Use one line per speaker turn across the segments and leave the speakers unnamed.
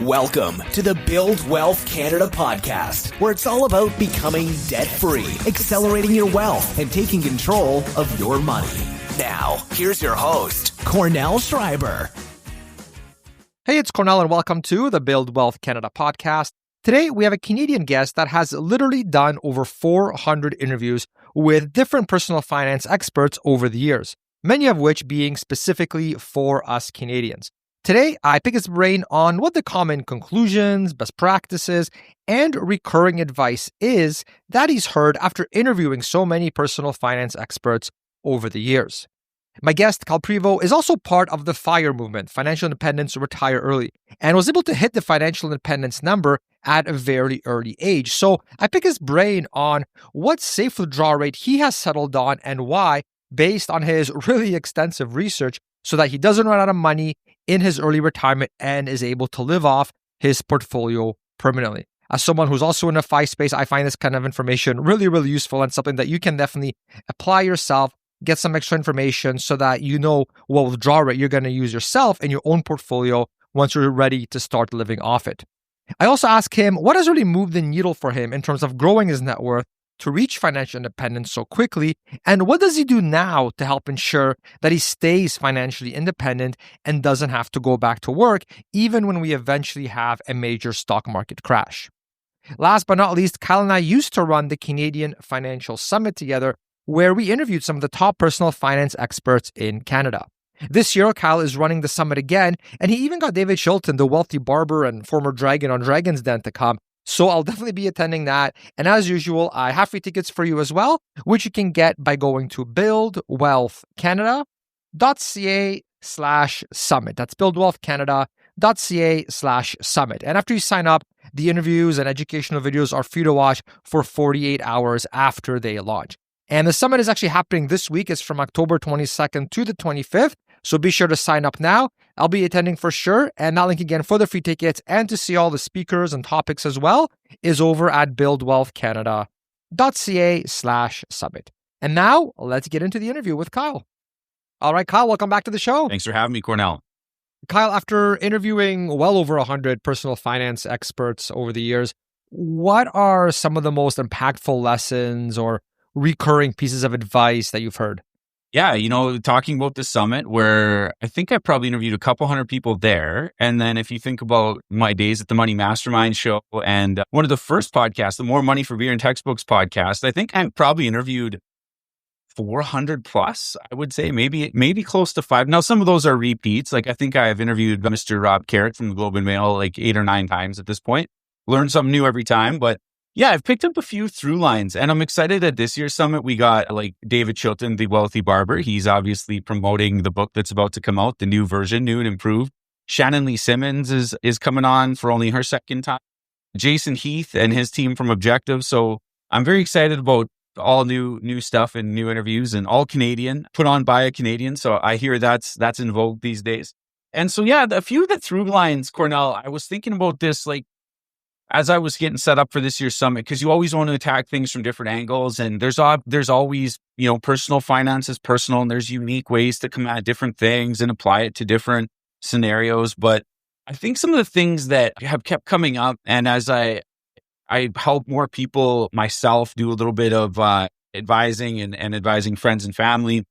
Welcome to the Build Wealth Canada podcast, where it's all about becoming debt-free, accelerating your wealth, and taking control of your money. Now, here's your host, Cornell Schreiber.
Hey, it's Cornell, and welcome to the Build Wealth Canada podcast. Today, we have a Canadian guest that has literally done over 400 interviews with different personal finance experts over the years, many of which being specifically for us Canadians. Today, I pick his brain on what the common conclusions, best practices, and recurring advice is that he's heard after interviewing so many personal finance experts over the years. My guest, Prevost, is also part of the FIRE movement, Financial Independence Retire Early, and was able to hit the financial independence number at a very early age. So I pick his brain on what safe withdrawal rate he has settled on and why, based on his really extensive research, so that he doesn't run out of money in his early retirement and is able to live off his portfolio permanently. As someone who's also in the FI space, I find this kind of information really, really useful and something that you can definitely apply yourself, get some extra information so that you know what withdrawal rate you're going to use yourself in your own portfolio once you're ready to start living off it. I also ask him what has really moved the needle for him in terms of growing his net worth to reach financial independence so quickly, and what does he do now to help ensure that he stays financially independent and doesn't have to go back to work even when we eventually have a major stock market crash. Last but not least, Kyle and I used to run the Canadian Financial Summit together, where we interviewed some of the top personal finance experts in Canada. This year, Kyle is running the summit again, and he even got David Chilton, the wealthy barber and former dragon on Dragon's Den, to come. So I'll definitely be attending that. And as usual, I have free tickets for you as well, which you can get by going to buildwealthcanada.ca/summit. That's buildwealthcanada.ca/summit. And after you sign up, the interviews and educational videos are free to watch for 48 hours after they launch. And the summit is actually happening this week. It's from October 22nd to the 25th. So be sure to sign up now. I'll be attending for sure. And that link again for the free tickets and to see all the speakers and topics as well is over at buildwealthcanada.ca/summit. And now let's get into the interview with Kyle. All right, Kyle, welcome back to the show.
Thanks for having me, Cornell.
Kyle, after interviewing well over 100 personal finance experts over the years, what are some of the most impactful lessons or recurring pieces of advice that you've heard?
Yeah, talking about the summit, where I think I probably interviewed a couple hundred people there. And then if you think about my days at the Money Mastermind show and one of the first podcasts, the More Money for Beer and Textbooks podcast, I think I probably interviewed 400 plus, I would say, maybe close to 5. Now, some of those are repeats. Like I think I have interviewed Mr. Rob Carrot from the Globe and Mail like 8 or 9 times at this point. Learn something new every time, but yeah, I've picked up a few through lines, and I'm excited at this year's summit. We got like David Chilton, the wealthy barber. He's obviously promoting the book that's about to come out, the new version, new and improved. Shannon Lee Simmons is coming on for only her second time. Jason Heath and his team from Objective. So I'm very excited about all new stuff and new interviews, and all Canadian, put on by a Canadian. So I hear that's in vogue these days. And so yeah, a few of the through lines, Cornell, I was thinking about this like as I was getting set up for this year's summit, because you always want to attack things from different angles. And there's always, personal finance is personal, and there's unique ways to come at different things and apply it to different scenarios. But I think some of the things that have kept coming up, and as I help more people myself do a little bit of advising and advising friends and family.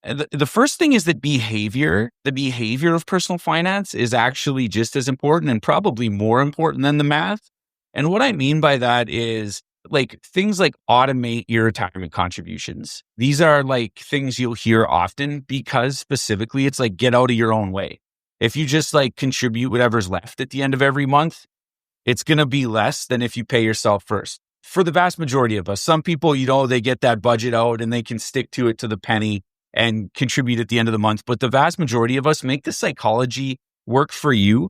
And the first thing is that the behavior of personal finance is actually just as important and probably more important than the math. And what I mean by that is like things like automate your retirement contributions. These are like things you'll hear often because specifically it's like get out of your own way. If you just like contribute whatever's left at the end of every month, it's going to be less than if you pay yourself first. For the vast majority of us, some people, they get that budget out and they can stick to it to the penny and contribute at the end of the month. But the vast majority of us make the psychology work for you.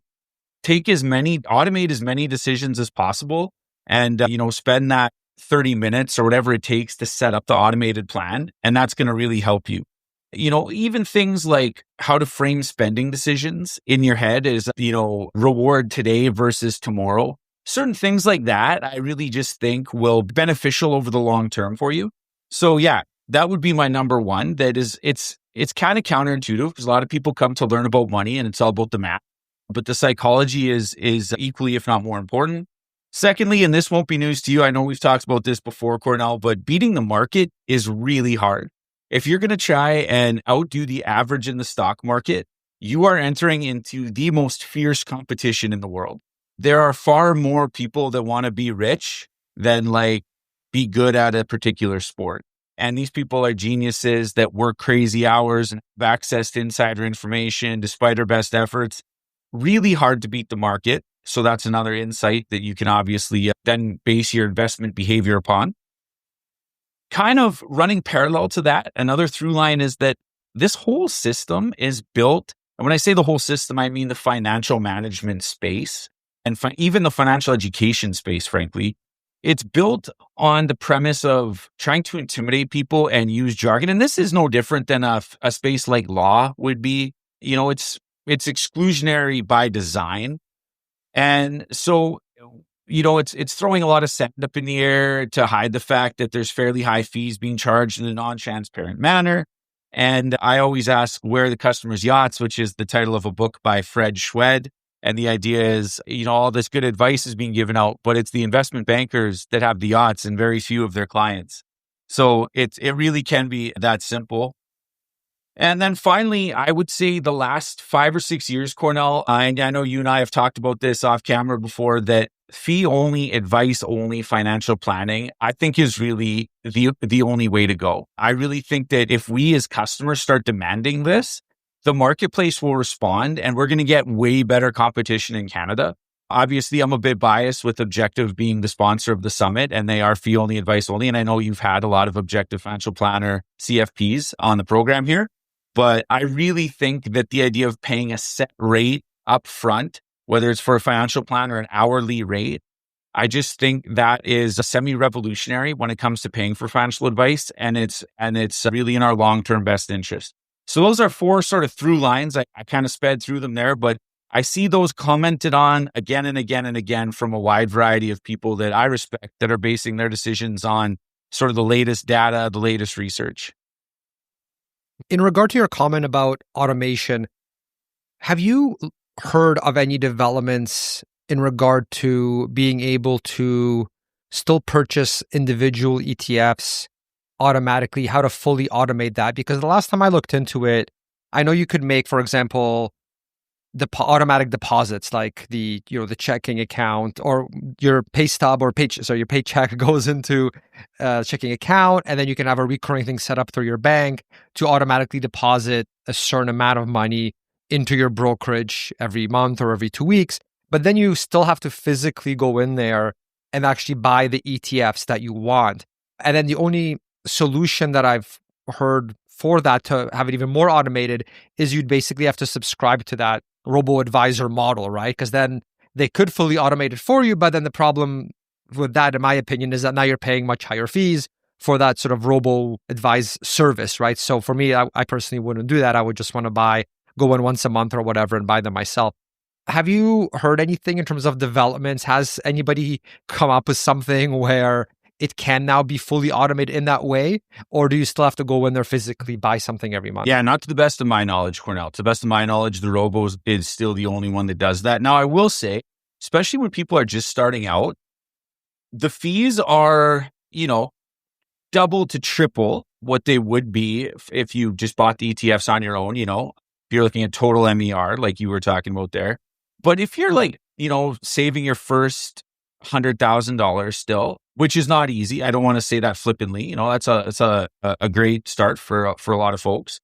Automate as many decisions as possible and, spend that 30 minutes or whatever it takes to set up the automated plan. And that's going to really help you. Even things like how to frame spending decisions in your head is, reward today versus tomorrow. Certain things like that, I really just think will be beneficial over the long term for you. So yeah, that would be my number one. That is, it's kind of counterintuitive because a lot of people come to learn about money and it's all about the math. but the psychology is equally, if not more important. Secondly, and this won't be news to you, I know we've talked about this before, Cornell, but beating the market is really hard. If you're going to try and outdo the average in the stock market, you are entering into the most fierce competition in the world. There are far more people that want to be rich than like be good at a particular sport. And these people are geniuses that work crazy hours and have access to insider information despite their best efforts. Really hard to beat the market. So that's another insight that you can obviously then base your investment behavior upon. Kind of running parallel to that, another through line is that this whole system is built, and when I say the whole system, I mean the financial management space and even the financial education space, frankly. It's built on the premise of trying to intimidate people and use jargon. And this is no different than a space like law would be. You know, it's exclusionary by design. And so, you know, it's throwing a lot of sand up in the air to hide the fact that there's fairly high fees being charged in a non-transparent manner. And I always ask, where are the customer's yachts, which is the title of a book by Fred Schwed. And the idea is, you know, all this good advice is being given out, but it's the investment bankers that have the yachts and very few of their clients. So it really can be that simple. And then finally, I would say the last 5 or 6 years, Cornell, I know you and I have talked about this off camera before, that fee only, advice only financial planning, I think is really the only way to go. I really think that if we as customers start demanding this, the marketplace will respond and we're going to get way better competition in Canada. Obviously, I'm a bit biased with Objective being the sponsor of the summit, and they are fee only, advice only. And I know you've had a lot of Objective Financial Planner CFPs on the program here. But I really think that the idea of paying a set rate up front, whether it's for a financial plan or an hourly rate, I just think that is a semi-revolutionary when it comes to paying for financial advice. And it's really in our long-term best interest. So those are 4 sort of through lines. I kind of sped through them there, but I see those commented on again and again and again from a wide variety of people that I respect that are basing their decisions on sort of the latest data, the latest research.
In regard to your comment about automation, have you heard of any developments in regard to being able to still purchase individual ETFs automatically, how to fully automate that? Because the last time I looked into it, I know you could make, for example, the automatic deposits, like the checking account or your pay stub or your paycheck goes into a checking account, and then you can have a recurring thing set up through your bank to automatically deposit a certain amount of money into your brokerage every month or every 2 weeks. But then you still have to physically go in there and actually buy the ETFs that you want. And then the only solution that I've heard for that to have it even more automated is you'd basically have to subscribe to that robo-advisor model, right? Because then they could fully automate it for you, but then the problem with that, in my opinion, is that now you're paying much higher fees for that sort of robo-advise service, right? So for me, I personally wouldn't do that. I would just want to go in once a month or whatever and buy them myself. Have you heard anything in terms of developments? Has anybody come up with something where it can now be fully automated in that way? Or do you still have to go in there physically buy something every month?
Yeah, not to the best of my knowledge, Cornell. To the best of my knowledge, the Robo is still the only one that does that. Now, I will say, especially when people are just starting out, the fees are, double to triple what they would be if you just bought the ETFs on your own, if you're looking at total MER, like you were talking about there. But if you're saving your first $100,000 still, which is not easy. I don't want to say that flippantly. That's a great start for a lot of folks.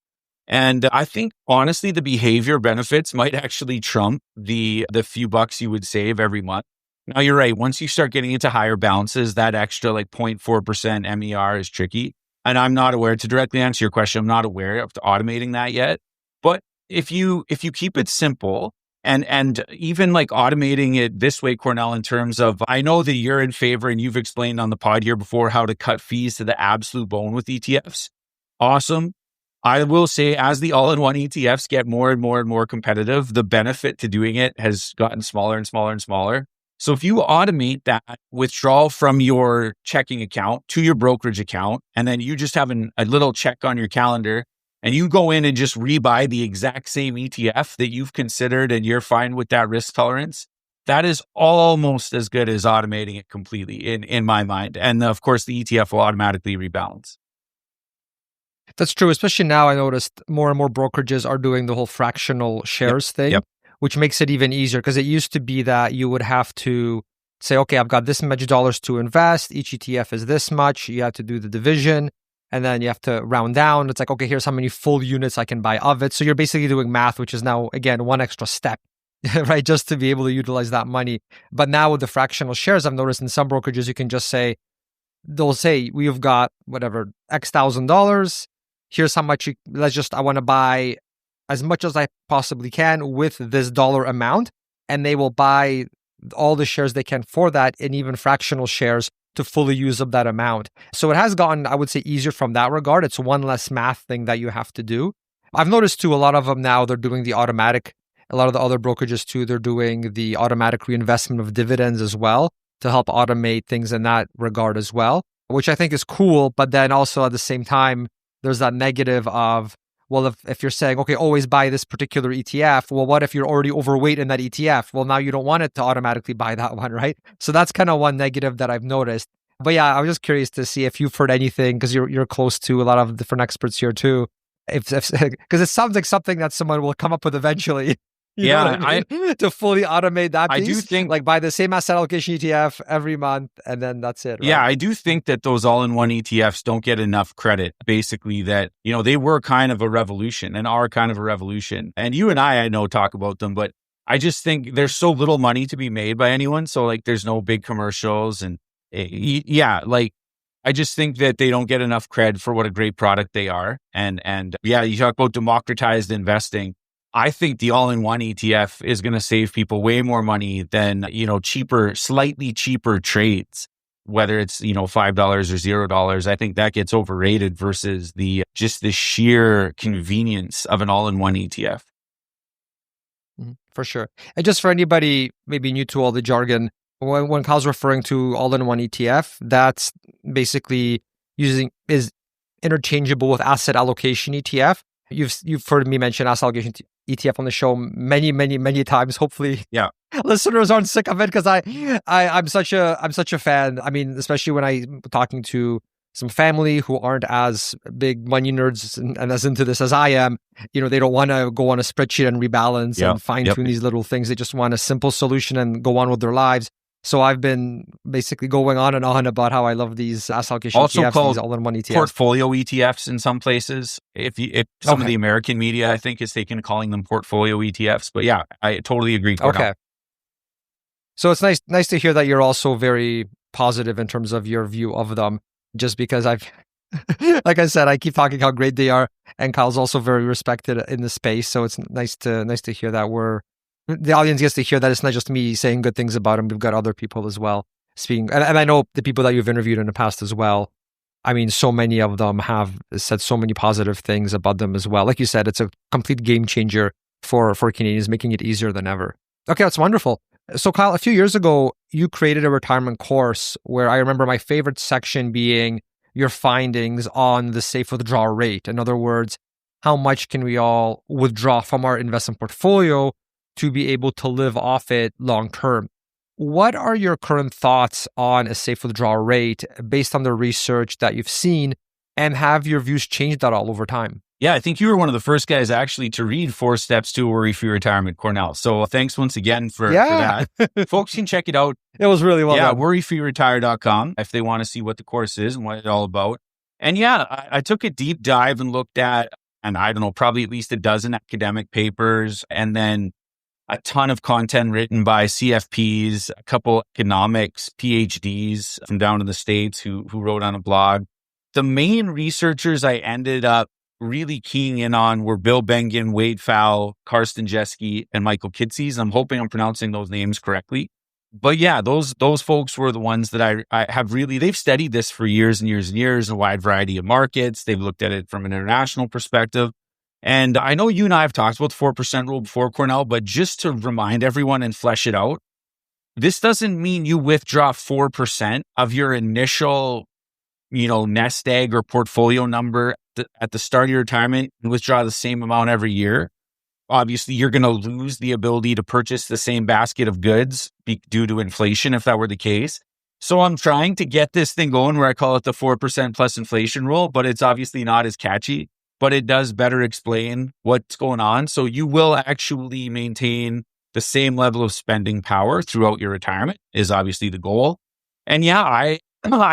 And I think honestly, the behavior benefits might actually trump the few bucks you would save every month. Now you're right. Once you start getting into higher balances, that extra 0.4% MER is tricky. And I'm not aware, to directly answer your question, I'm not aware of automating that yet. But if you keep it simple, and even automating it this way, Cornell, in terms of, I know that you're in favor and you've explained on the pod here before how to cut fees to the absolute bone with ETFs. Awesome. I will say, as the all-in-one ETFs get more and more and more competitive, the benefit to doing it has gotten smaller and smaller and smaller. So if you automate that withdrawal from your checking account to your brokerage account, and then you just have a little check on your calendar, and you go in and just rebuy the exact same ETF that you've considered and you're fine with that risk tolerance, that is almost as good as automating it completely in my mind. And of course, the ETF will automatically rebalance.
That's true. Especially now, I noticed more and more brokerages are doing the whole fractional shares thing, which makes it even easier, because it used to be that you would have to say, okay, I've got this much dollars to invest. Each ETF is this much. You have to do the division, and then you have to round down. It's like, okay, here's how many full units I can buy of it. So you're basically doing math, which is now, again, one extra step, right? Just to be able to utilize that money. But now with the fractional shares, I've noticed in some brokerages, you can just say, they'll say, we've got whatever, X $1,000. Here's how much I want to buy as much as I possibly can with this dollar amount. And they will buy all the shares they can for that, and even fractional shares to fully use up that amount. So it has gotten, I would say, easier from that regard. It's one less math thing that you have to do. I've noticed too, a lot of them now, they're doing the automatic, a lot of the other brokerages too, they're doing the automatic reinvestment of dividends as well to help automate things in that regard as well, which I think is cool. But then also at the same time, there's that negative of, well, if you're saying, okay, always buy this particular ETF, well, what if you're already overweight in that ETF? Well, now you don't want it to automatically buy that one, right? So that's kind of one negative that I've noticed. But yeah, I was just curious to see if you've heard anything, because you're close to a lot of different experts here too. Because it sounds like something that someone will come up with eventually. You know what I mean? To fully automate that piece.
I do think,
like, buy the same asset allocation ETF every month, and then that's it. Right?
Yeah, I do think that those all-in-one ETFs don't get enough credit. Basically, that, you know, they were kind of a revolution and are kind of a revolution. And you and I know, talk about them, but I just think there's so little money to be made by anyone. So like, there's no big commercials, and I just think that they don't get enough cred for what a great product they are. And yeah, you talk about democratized investing. I think the all-in-one ETF is going to save people way more money than, slightly cheaper trades, whether it's, $5 or $0. I think that gets overrated versus the sheer convenience of an all-in-one ETF.
For sure. And just for anybody maybe new to all the jargon, when Kyle's referring to all-in-one ETF, that's basically is interchangeable with asset allocation ETF. You've heard me mention asset allocation ETF on the show many, many, many times. Hopefully, listeners aren't sick of it, because I'm such a fan. I mean, especially when I'm talking to some family who aren't as big money nerds and as into this as I am. They don't want to go on a spreadsheet and rebalance and fine tune these little things. They just want a simple solution and go on with their lives. So I've been basically going on and on about how I love these asset allocation ETFs, these all-in-one ETFs.
Portfolio ETFs in some places. If some of the American media, I think, is taken calling them portfolio ETFs. But yeah, I totally agree.
Okay. So it's nice to hear that you're also very positive in terms of your view of them, just because I've, like I said, I keep talking how great they are, and Kyle's also very respected in the space. So it's nice to hear that the audience gets to hear that it's not just me saying good things about them. We've got other people as well speaking. And I know the people that you've interviewed in the past as well. I mean, so many of them have said so many positive things about them as well. Like you said, it's a complete game changer for Canadians, making it easier than ever. Okay, that's wonderful. So Kyle, a few years ago, you created a retirement course where I remember my favorite section being your findings on the safe withdrawal rate. In other words, how much can we all withdraw from our investment portfolio to be able to live off it long term? What are your current thoughts on a safe withdrawal rate based on the research that you've seen, and have your views changed at all over time?
Yeah, I think you were one of the first guys actually to read 4 Steps to a Worry-Free Retirement, Cornell. So thanks once again for that. Folks can check it out.
It was really well done.
worryfreeretire.com if they want to see what the course is and what it's all about. And yeah, I took a deep dive and looked at, and I don't know, probably at least a dozen academic papers, and then a ton of content written by CFPs, a couple economics PhDs from down in the States who wrote on a blog. The main researchers I ended up really keying in on were Bill Bengen, Wade Pfau, Karsten Jeske, and Michael Kitces. I'm hoping I'm pronouncing those names correctly. But yeah, those folks were the ones that I have really, they've studied this for years and years and years, a wide variety of markets. They've looked at it from an international perspective. And I know you and I have talked about the 4% rule before, Cornell, but just to remind everyone and flesh it out, this doesn't mean you withdraw 4% of your initial, nest egg or portfolio number at the start of your retirement and withdraw the same amount every year, obviously you're going to lose the ability to purchase the same basket of goods due to inflation if that were the case. So I'm trying to get this thing going where I call it the 4% plus inflation rule, but it's obviously not as catchy, but it does better explain what's going on. So you will actually maintain the same level of spending power throughout your retirement is obviously the goal. And yeah, I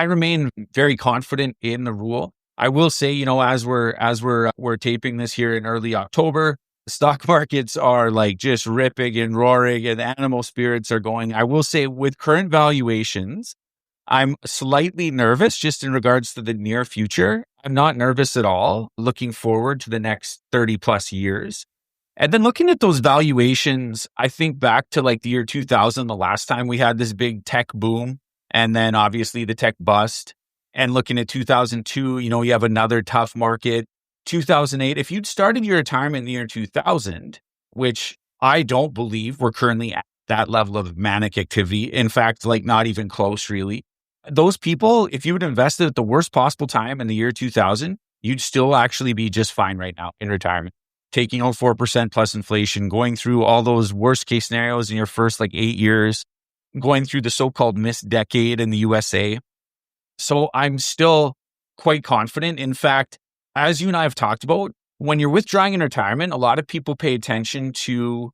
remain very confident in the rule. I will say, as we're taping this here in early October, stock markets are like just ripping and roaring and animal spirits are going. I will say with current valuations, I'm slightly nervous just in regards to the near future. I'm not nervous at all looking forward to the next 30 plus years. And then looking at those valuations, I think back to like the year 2000, the last time we had this big tech boom, and then obviously the tech bust. And looking at 2002, you have another tough market. 2008, if you'd started your retirement in the year 2000, which I don't believe we're currently at that level of manic activity. In fact, like not even close really. Those people, if you would invested at the worst possible time in the year 2000, you'd still actually be just fine right now in retirement. Taking out 4% plus inflation, going through all those worst case scenarios in your first like 8 years, going through the so-called missed decade in the USA. So I'm still quite confident. In fact, as you and I have talked about, when you're withdrawing in retirement, a lot of people pay attention to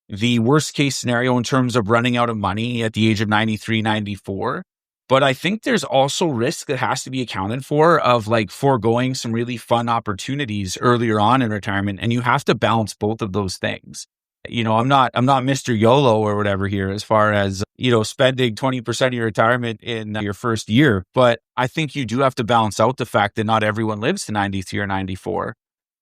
the worst case scenario in terms of running out of money at the age of 93, 94. But I think there's also risk that has to be accounted for of like foregoing some really fun opportunities earlier on in retirement. And you have to balance both of those things. I'm not Mr. YOLO or whatever here as far as, spending 20% of your retirement in your first year. But I think you do have to balance out the fact that not everyone lives to 93 or 94.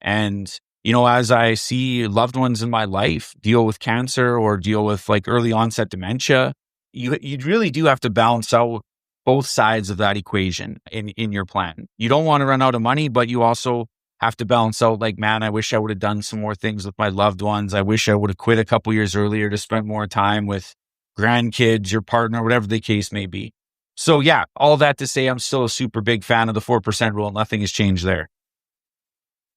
And, as I see loved ones in my life deal with cancer or deal with like early onset dementia, you really do have to balance out both sides of that equation in your plan. You don't want to run out of money, but you also have to balance out like, man, I wish I would have done some more things with my loved ones. I wish I would have quit a couple years earlier to spend more time with grandkids, your partner, whatever the case may be. So yeah, all that to say, I'm still a super big fan of the 4% rule. Nothing has changed there.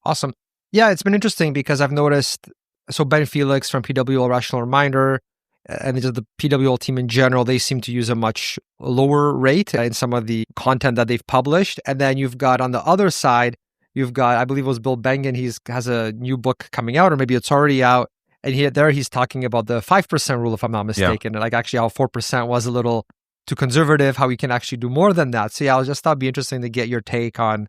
Awesome. Yeah, it's been interesting because I've noticed, so Ben Felix from PWL Rational Reminder, and the PWL team in general, they seem to use a much lower rate in some of the content that they've published. And then you've got on the other side, you've got, I believe it was Bill Bengen, he has a new book coming out, or maybe it's already out. And he's talking about the 5% rule, if I'm not mistaken. Yeah. And like actually how 4% was a little too conservative, how we can actually do more than that. So yeah, I just thought it'd be interesting to get your take on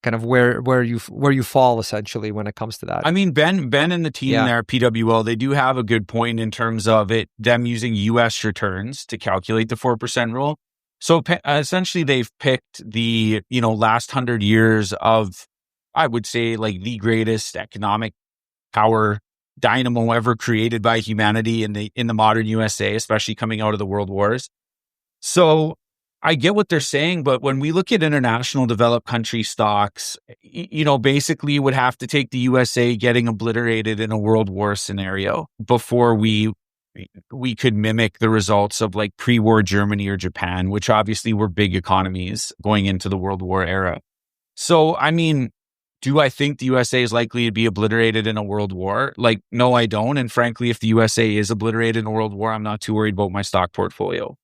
kind of where you fall essentially when it comes to that.
I mean, Ben and the team there at PWL, they do have a good point in terms of them using US returns to calculate the 4% rule. So essentially they've picked the, last 100 years of, I would say, like the greatest economic power dynamo ever created by humanity in the modern USA, especially coming out of the world wars. So I get what they're saying, but when we look at international developed country stocks, basically you would have to take the USA getting obliterated in a world war scenario before we could mimic the results of like pre-war Germany or Japan, which obviously were big economies going into the World War era. So, I mean, do I think the USA is likely to be obliterated in a world war? Like, no, I don't. And frankly, if the USA is obliterated in a world war, I'm not too worried about my stock portfolio.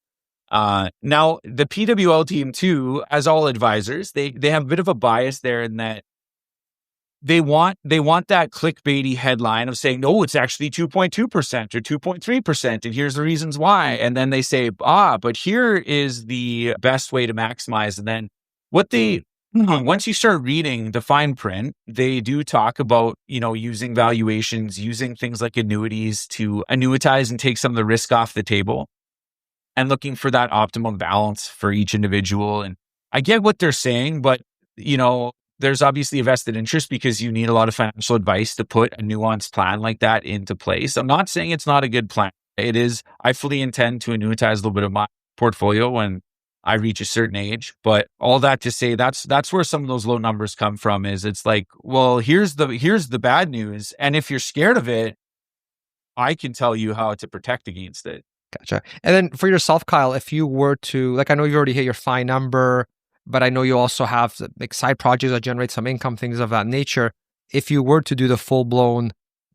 Now, the PWL team too, as all advisors, they have a bit of a bias there in that they want that clickbaity headline of saying, no, it's actually 2.2% or 2.3%. And here's the reasons why. And then they say, but here is the best way to maximize. And then once you start reading the fine print, they do talk about, using valuations, using things like annuities to annuitize and take some of the risk off the table and looking for that optimum balance for each individual. And I get what they're saying, but, there's obviously a vested interest because you need a lot of financial advice to put a nuanced plan like that into place. I'm not saying it's not a good plan. It is. I fully intend to annuitize a little bit of my portfolio when I reach a certain age, but all that to say, that's where some of those low numbers come from. Is it's like, well, here's the bad news, and if you're scared of it, I can tell you how to protect against it.
Gotcha. And then for yourself, Kyle, if you were to, like, I know you've already hit your fine number, but I know you also have like side projects that generate some income, things of that nature. If you were to do the full-blown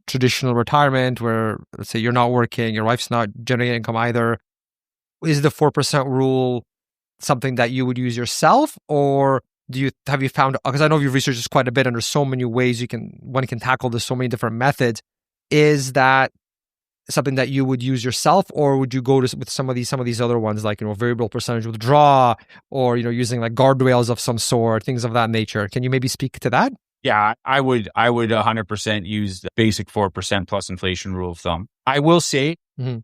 traditional retirement where, let's say, you're not working, your wife's not generating income either, is the 4% rule something that you would use yourself, or have you found, because I know you've researched this quite a bit and there's so many ways one can tackle this, so many different methods. Is that something that you would use yourself, or would you go with some of these other ones, like, variable percentage withdrawal, or, using like guardrails of some sort, things of that nature? Can you maybe speak to that?
Yeah, I would 100% use the basic 4% plus inflation rule of thumb. I will say,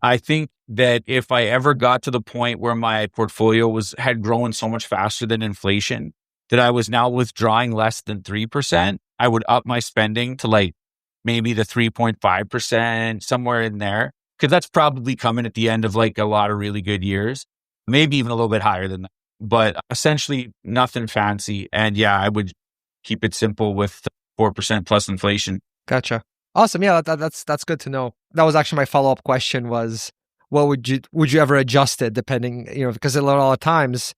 I think that if I ever got to the point where my portfolio had grown so much faster than inflation that I was now withdrawing less than 3%, I would up my spending to like maybe the 3.5%, somewhere in there, because that's probably coming at the end of like a lot of really good years, maybe even a little bit higher than that. But essentially nothing fancy. And yeah, I would keep it simple with 4% plus inflation.
Gotcha. Awesome. Yeah, that's good to know. That was actually my follow-up question was, what would you ever adjust it depending, because a lot of times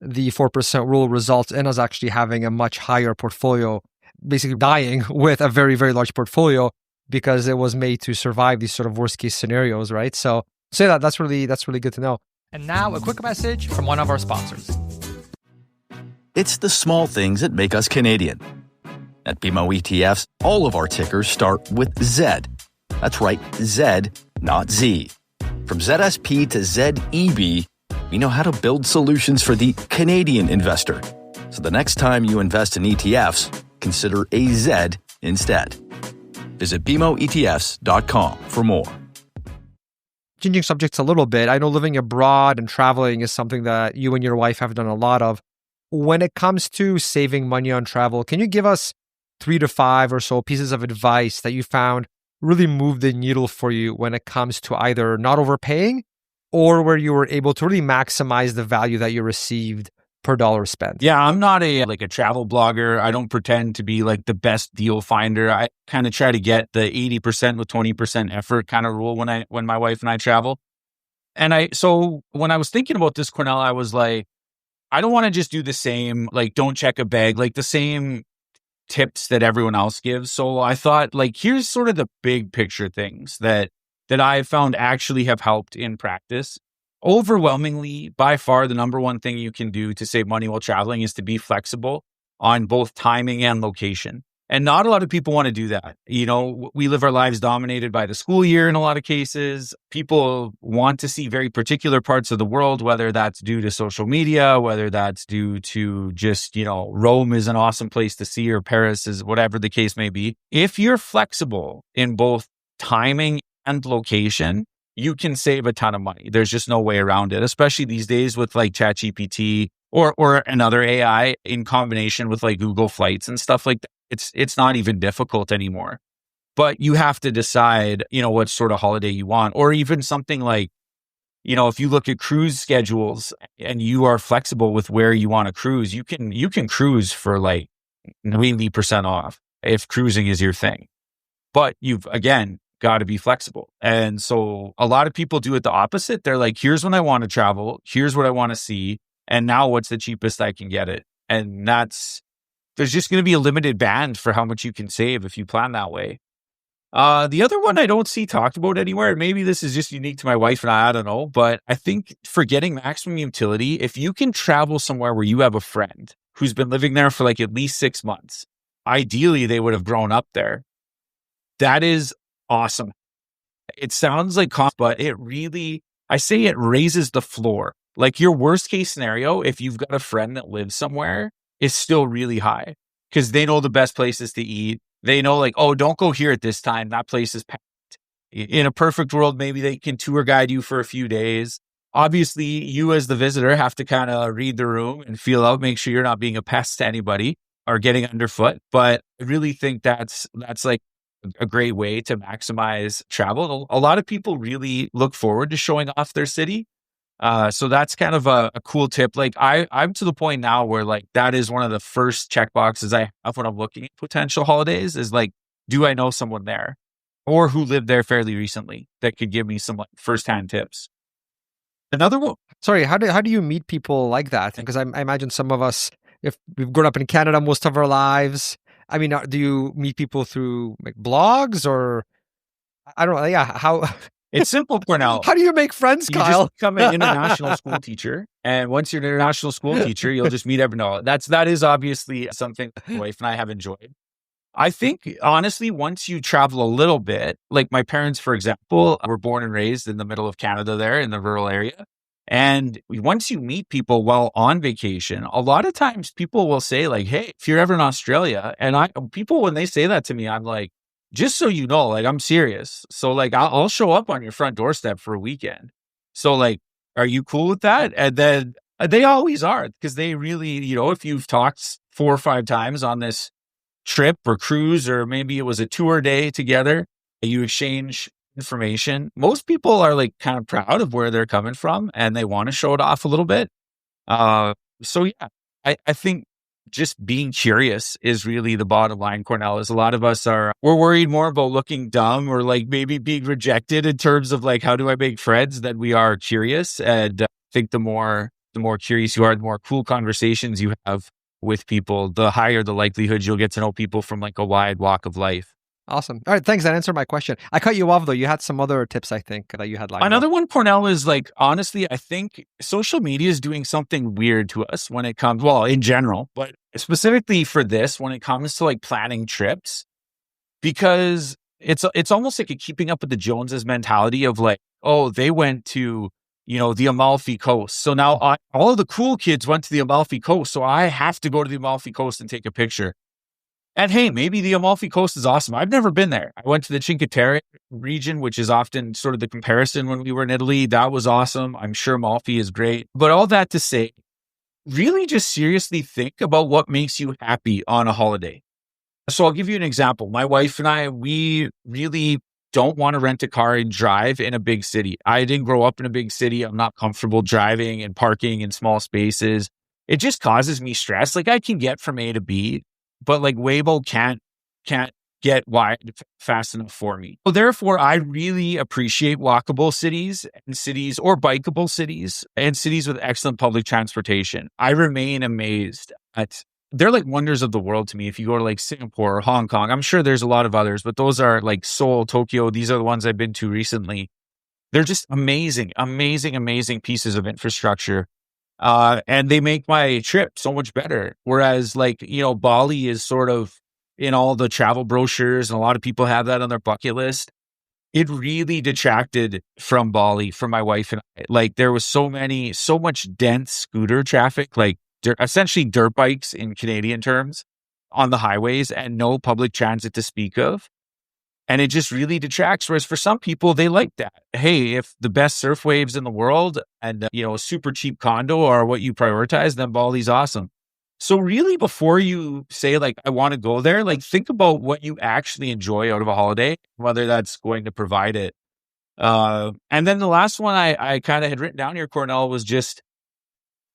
the 4% rule results in us actually having a much higher portfolio, basically dying with a very, very large portfolio because it was made to survive these sort of worst case scenarios, right? So that's really good to know. And now a quick message from one of our sponsors.
It's the small things that make us Canadian. At BMO ETFs, all of our tickers start with Z. That's right, Z, not Z. From ZSP to ZEB, we know how to build solutions for the Canadian investor. So the next time you invest in ETFs, consider a Z instead. Visit BMOETFs.com for more.
Changing subjects a little bit, I know living abroad and traveling is something that you and your wife have done a lot of. When it comes to saving money on travel, can you give us 3 to 5 or so pieces of advice that you found really moved the needle for you when it comes to either not overpaying or where you were able to really maximize the value that you received per dollar spent?
Yeah, I'm not a travel blogger. I don't pretend to be like the best deal finder. I kind of try to get the 80% with 20% effort kind of rule when my wife and I travel. And so when I was thinking about this, Cornell, I was like, I don't want to just do the same, like don't check a bag, like the same tips that everyone else gives. So I thought, like, here's sort of the big picture things that I found actually have helped in practice. Overwhelmingly, by far, the number one thing you can do to save money while traveling is to be flexible on both timing and location. And not a lot of people want to do that. We live our lives dominated by the school year in a lot of cases. People want to see very particular parts of the world, whether that's due to social media, whether that's due to just, Rome is an awesome place to see, or Paris is, whatever the case may be. If you're flexible in both timing and location, you can save a ton of money. There's just no way around it, especially these days with like ChatGPT or another AI in combination with like Google Flights and stuff like that. It's not even difficult anymore. But you have to decide, what sort of holiday you want, or even something like, if you look at cruise schedules and you are flexible with where you want to cruise, you can cruise for like 90% off if cruising is your thing. But you've, again, got to be flexible. And so a lot of people do it the opposite. They're like, here's when I want to travel. Here's what I want to see. And now what's the cheapest I can get it? And there's just going to be a limited band for how much you can save if you plan that way. The other one I don't see talked about anywhere, maybe this is just unique to my wife and I don't know, but I think for getting maximum utility, if you can travel somewhere where you have a friend who's been living there for like at least 6 months, ideally they would have grown up there. That is awesome. It sounds like, but it raises the floor. Like your worst case scenario, if you've got a friend that lives somewhere, is still really high because they know the best places to eat. They know like, oh, don't go here at this time. That place is packed. In a perfect world, maybe they can tour guide you for a few days. Obviously, you as the visitor have to kind of read the room and feel out, make sure you're not being a pest to anybody or getting underfoot. But I really think that's like a great way to maximize travel. A lot of people really look forward to showing off their city. So that's kind of a cool tip. Like I'm to the point now where like that is one of the first check boxes I have when I'm looking at potential holidays is like, do I know someone there or who lived there fairly recently that could give me some like firsthand tips? Another one.
Sorry, how do you meet people like that? Because I imagine some of us, if we've grown up in Canada most of our lives, I mean, do you meet people through like blogs or I don't know? Yeah, how
It's simple, Cornell.
how do you make friends,
You
Kyle?
just become an international school teacher. And once you're an international school teacher, you'll just meet everyone. That is obviously something my wife and I have enjoyed. I think, honestly, once you travel a little bit, like my parents, for example, were born and raised in the middle of Canada there in the rural area. And once you meet people while on vacation, a lot of times people will say like, hey, if you're ever in Australia, and people, when they say that to me, I'm like, just so you know, like I'm serious. So like, I'll show up on your front doorstep for a weekend. So like, are you cool with that? And then they always are, because they really, if you've talked 4 or 5 times on this trip or cruise, or maybe it was a tour day together, you exchange information. Most people are like kind of proud of where they're coming from and they want to show it off a little bit. So yeah, I think just being curious is really the bottom line, Cornell. Is a lot of us we're worried more about looking dumb or like maybe being rejected in terms of like, how do I make friends, than we are curious. And I think the more curious you are, the more cool conversations you have with people, the higher the likelihood you'll get to know people from like a wide walk of life.
Awesome. All right, thanks. That answered my question. I cut you off though. You had some other tips, I think, that you had lined
Another
up.
one, Cornell, is like, honestly, I think social media is doing something weird to us when it comes, well, in general, but specifically for this, when it comes to like planning trips, because it's almost like a keeping up with the Joneses mentality of like, oh, they went to, the Amalfi Coast. So now all of the cool kids went to the Amalfi Coast. So I have to go to the Amalfi Coast and take a picture. And hey, maybe the Amalfi Coast is awesome. I've never been there. I went to the Cinque Terre region, which is often sort of the comparison when we were in Italy. That was awesome. I'm sure Amalfi is great. But all that to say, really just seriously think about what makes you happy on a holiday. So I'll give you an example. My wife and I, we really don't want to rent a car and drive in a big city. I didn't grow up in a big city. I'm not comfortable driving and parking in small spaces. It just causes me stress. Like I can get from A to B, but like Waymo can't get wide fast enough for me. So therefore, I really appreciate walkable cities and cities or bikeable cities and cities with excellent public transportation. I remain amazed at, they're like wonders of the world to me. If you go to like Singapore or Hong Kong, I'm sure there's a lot of others, but those are like Seoul, Tokyo. These are the ones I've been to recently. They're just amazing, amazing, amazing pieces of infrastructure. And they make my trip so much better. Whereas like, Bali is sort of in all the travel brochures and a lot of people have that on their bucket list. It really detracted from Bali for my wife and I. Like there was so much dense scooter traffic, like essentially dirt bikes in Canadian terms on the highways and no public transit to speak of. And it just really detracts. Whereas for some people, they like that. Hey, if the best surf waves in the world and, a super cheap condo are what you prioritize, then Bali's awesome. So really, before you say like, I want to go there, like think about what you actually enjoy out of a holiday, whether that's going to provide it. And then the last one I kind of had written down here, Cornell, was just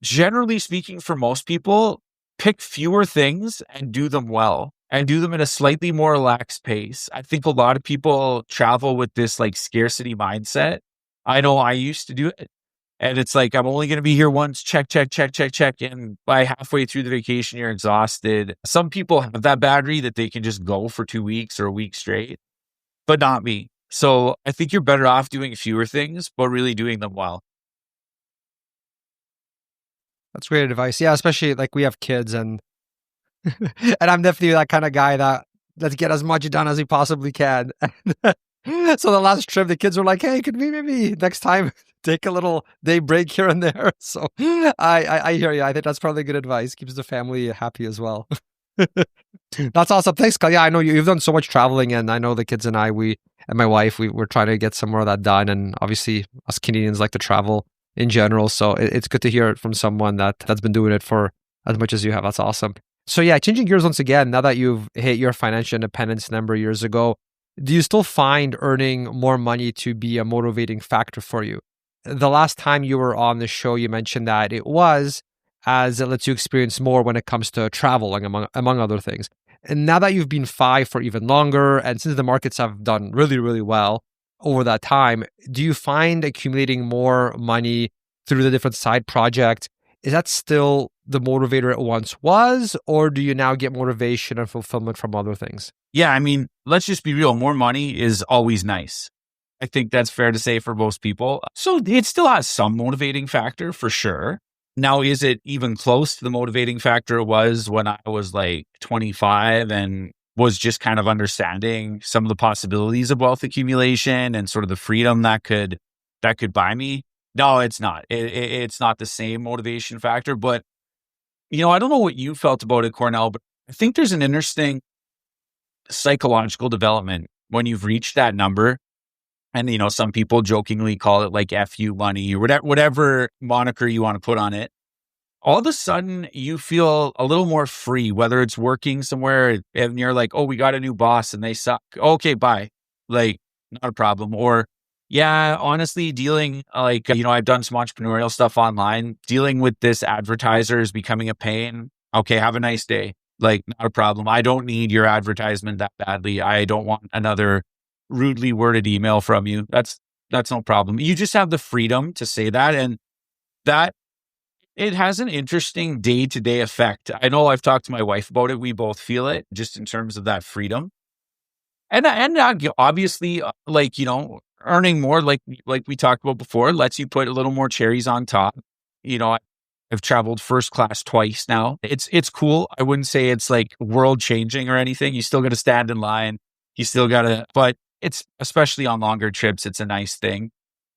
generally speaking, for most people, pick fewer things and do them well. And do them at a slightly more relaxed pace. I think a lot of people travel with this like scarcity mindset. I know I used to do it. And it's like, I'm only going to be here once, check. And by halfway through the vacation, you're exhausted. Some people have that battery that they can just go for 2 weeks or a week straight, but not me. So I think you're better off doing fewer things, but really doing them well.
That's great advice. Yeah, especially like we have kids and I'm definitely that kind of guy that let's get as much done as we possibly can. So the last trip, the kids were like, hey, could we maybe next time take a little day break here and there? So I hear you. I think that's probably good advice. Keeps the family happy as well. That's awesome. Thanks, Kyle. Yeah, I know you've done so much traveling, and I know the kids and I, and my wife, we're trying to get some more of that done. And obviously us Canadians like to travel in general. So it's good to hear it from someone that's been doing it for as much as you have. That's awesome. So yeah, changing gears once again, now that you've hit your financial independence a number of years ago, do you still find earning more money to be a motivating factor for you? The last time you were on the show, you mentioned that it was, as it lets you experience more when it comes to traveling, among other things. And now that you've been FI for even longer, and since the markets have done really, really well over that time, do you find accumulating more money through the different side projects, is that still the motivator it once was, or do you now get motivation and fulfillment from other things?
Yeah, I mean, let's just be real. More money is always nice. I think that's fair to say for most people. So it still has some motivating factor for sure. Now, is it even close to the motivating factor it was when I was like 25 and was just kind of understanding some of the possibilities of wealth accumulation and sort of the freedom that could buy me? No, it's not. It's not the same motivation factor. But, I don't know what you felt about it, Cornell, but I think there's an interesting psychological development when you've reached that number. And, some people jokingly call it like FU money or whatever moniker you want to put on it. All of a sudden, you feel a little more free, whether it's working somewhere and you're like, oh, we got a new boss and they suck. Okay, bye. Like, not a problem. Or, yeah, honestly, dealing I've done some entrepreneurial stuff online. Dealing with this advertiser is becoming a pain. Okay, have a nice day. Like, not a problem. I don't need your advertisement that badly. I don't want another rudely worded email from you. That's no problem. You just have the freedom to say that, and that it has an interesting day-to-day effect. I know I've talked to my wife about it. We both feel it just in terms of that freedom. And obviously, earning more, like we talked about before, lets you put a little more cherries on top. I've traveled first class twice now. It's cool. I wouldn't say it's like world changing or anything. You still got to stand in line. You still got to, but it's especially on longer trips. It's a nice thing.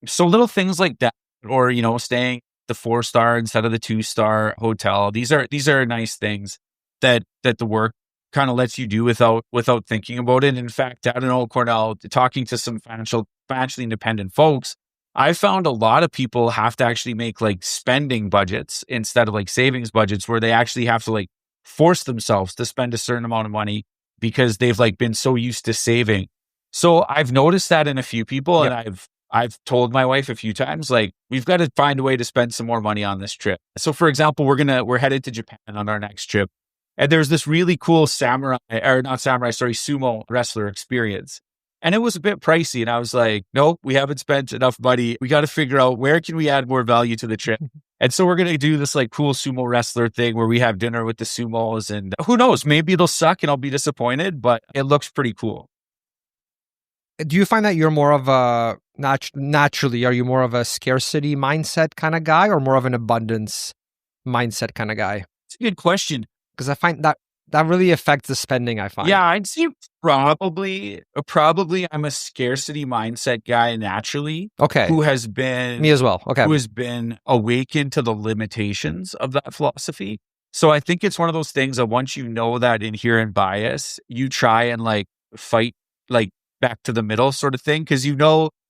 So little things like that, or, staying the 4-star instead of the 2-star hotel. These are nice things that the work kind of lets you do without thinking about it. In fact, I don't know, Cornell, talking to some financially independent folks, I found a lot of people have to actually make like spending budgets instead of like savings budgets, where they actually have to like force themselves to spend a certain amount of money because they've like been so used to saving. So I've noticed that in a few people,
Yep.
and I've told my wife a few times, like, we've got to find a way to spend some more money on this trip. So for example, we're headed to Japan on our next trip. And there's this really cool sumo wrestler experience. And it was a bit pricey. And I was like, nope, we haven't spent enough money. We got to figure out where can we add more value to the trip. And so we're going to do this like cool sumo wrestler thing where we have dinner with the sumos, and who knows, maybe it'll suck and I'll be disappointed, but it looks pretty cool.
Do you find that you're more of a, naturally, are you more of a scarcity mindset kind of guy or more of an abundance mindset kind of guy?
It's a good question.
Because I find that really affects the spending, I find.
Yeah, I'd say probably I'm a scarcity mindset guy naturally.
Okay.
Who has been...
Me as well. Okay.
Who has been awakened to the limitations of that philosophy. So I think it's one of those things that once you know that inherent bias, you try and like fight like back to the middle sort of thing. Because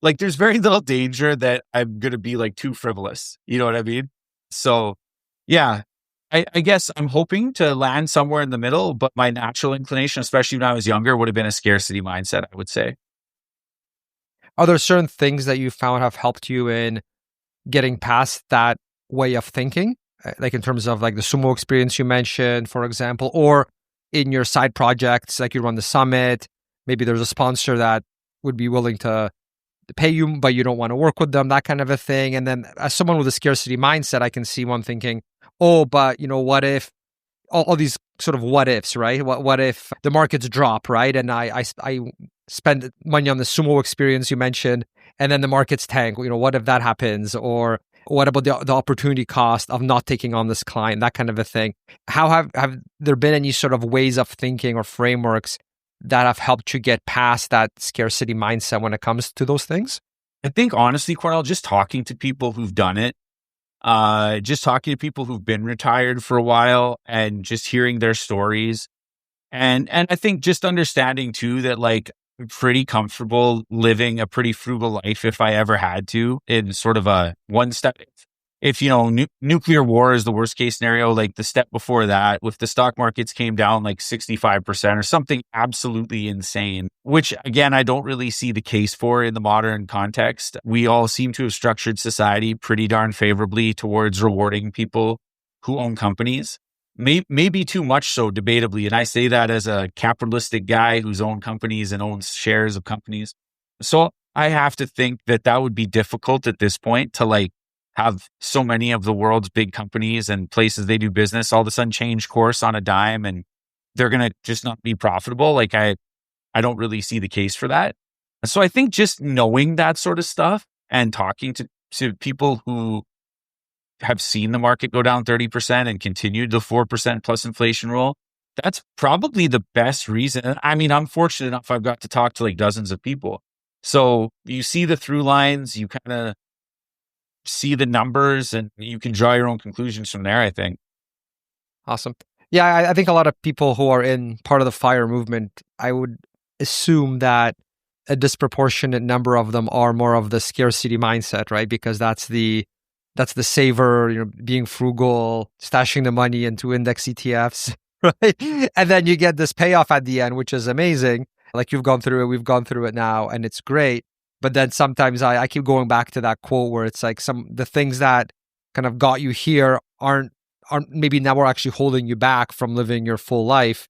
like there's very little danger that I'm going to be like too frivolous. You know what I mean? So yeah. I guess I'm hoping to land somewhere in the middle, but my natural inclination, especially when I was younger, would have been a scarcity mindset, I would say.
Are there certain things that you found have helped you in getting past that way of thinking? Like in terms of like the sumo experience you mentioned, for example, or in your side projects, like you run the summit, maybe there's a sponsor that would be willing to pay you, but you don't want to work with them, that kind of a thing. And then as someone with a scarcity mindset, I can see one thinking, oh, but what if all these sort of what ifs, right? What if the markets drop, right? And I spend money on the sumo experience you mentioned, and then the markets tank. What if that happens? Or what about the opportunity cost of not taking on this client? That kind of a thing. How have there been any sort of ways of thinking or frameworks that have helped you get past that scarcity mindset when it comes to those things?
I think honestly, Cornell, just talking to people who've done it, just talking to people who've been retired for a while and just hearing their stories. And I think just understanding too that like I'm pretty comfortable living a pretty frugal life if I ever had to, in sort of a one step. If nuclear war is the worst case scenario, like the step before that, if the stock markets came down like 65% or something absolutely insane, which again, I don't really see the case for in the modern context. We all seem to have structured society pretty darn favorably towards rewarding people who own companies. Maybe too much so, debatably. And I say that as a capitalistic guy who's owned companies and owns shares of companies. So I have to think that would be difficult at this point to like have so many of the world's big companies and places they do business all of a sudden change course on a dime and they're going to just not be profitable. Like I don't really see the case for that. So I think just knowing that sort of stuff and talking to people who have seen the market go down 30% and continued the 4% plus inflation rule, that's probably the best reason. I mean, I'm fortunate enough I've got to talk to like dozens of people. So you see the through lines, you kind of see the numbers, and you can draw your own conclusions from there, I think.
Awesome. Yeah, I think a lot of people who are in part of the FIRE movement, I would assume that a disproportionate number of them are more of the scarcity mindset, right? Because that's the saver, being frugal, stashing the money into index ETFs, right? And then you get this payoff at the end, which is amazing. Like you've gone through it, we've gone through it now, and it's great. But then sometimes I keep going back to that quote where it's like the things that kind of got you here aren't maybe now are actually holding you back from living your full life.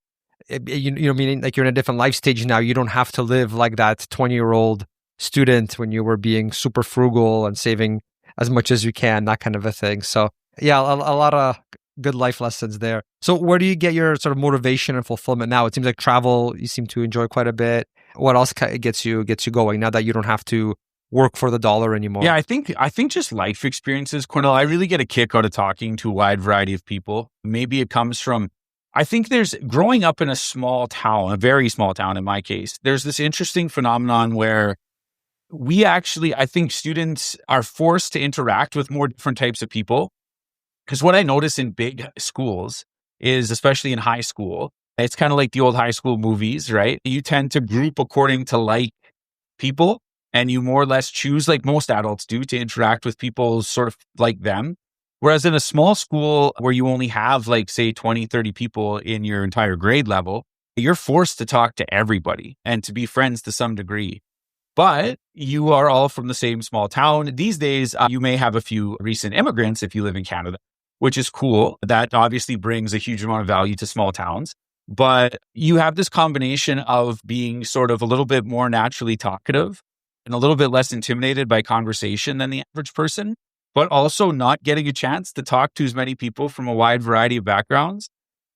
Meaning like you're in a different life stage now. You don't have to live like that 20-year-old student when you were being super frugal and saving as much as you can, that kind of a thing. So yeah, a lot of good life lessons there. So where do you get your sort of motivation and fulfillment now? It seems like travel, you seem to enjoy quite a bit. What else gets you going now that you don't have to work for the dollar anymore?
Yeah, I think just life experiences, Cornell. I really get a kick out of talking to a wide variety of people. Maybe it comes from, I think there's growing up in a small town, a very small town in my case, there's this interesting phenomenon where I think students are forced to interact with more different types of people. Because what I notice in big schools is, especially in high school, it's kind of like the old high school movies, right? You tend to group according to like people, and you more or less choose, like most adults do, to interact with people sort of like them. Whereas in a small school where you only have like, say, 20, 30 people in your entire grade level, you're forced to talk to everybody and to be friends to some degree. But you are all from the same small town. These days, you may have a few recent immigrants if you live in Canada, which is cool. That obviously brings a huge amount of value to small towns. But you have this combination of being sort of a little bit more naturally talkative and a little bit less intimidated by conversation than the average person, but also not getting a chance to talk to as many people from a wide variety of backgrounds.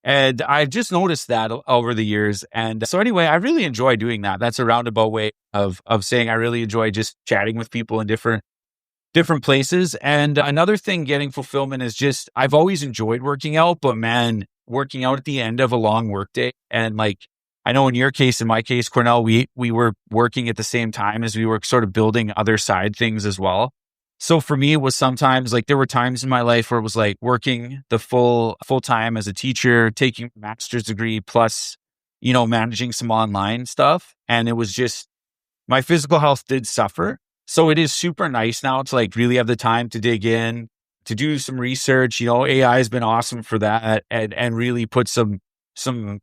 And I've just noticed that over the years. And so anyway, I really enjoy doing that. That's a roundabout way of saying I really enjoy just chatting with people in different places. And another thing getting fulfillment is just, I've always enjoyed working out, but man, working out at the end of a long workday. And like, I know in your case, in my case, Cornell, we were working at the same time as we were sort of building other side things as well. So for me, it was sometimes like there were times in my life where it was like working the full time as a teacher, taking a master's degree, plus, managing some online stuff. And it was just, my physical health did suffer. So it is super nice now to like really have the time to dig in, to do some research. AI has been awesome for that, and really put some of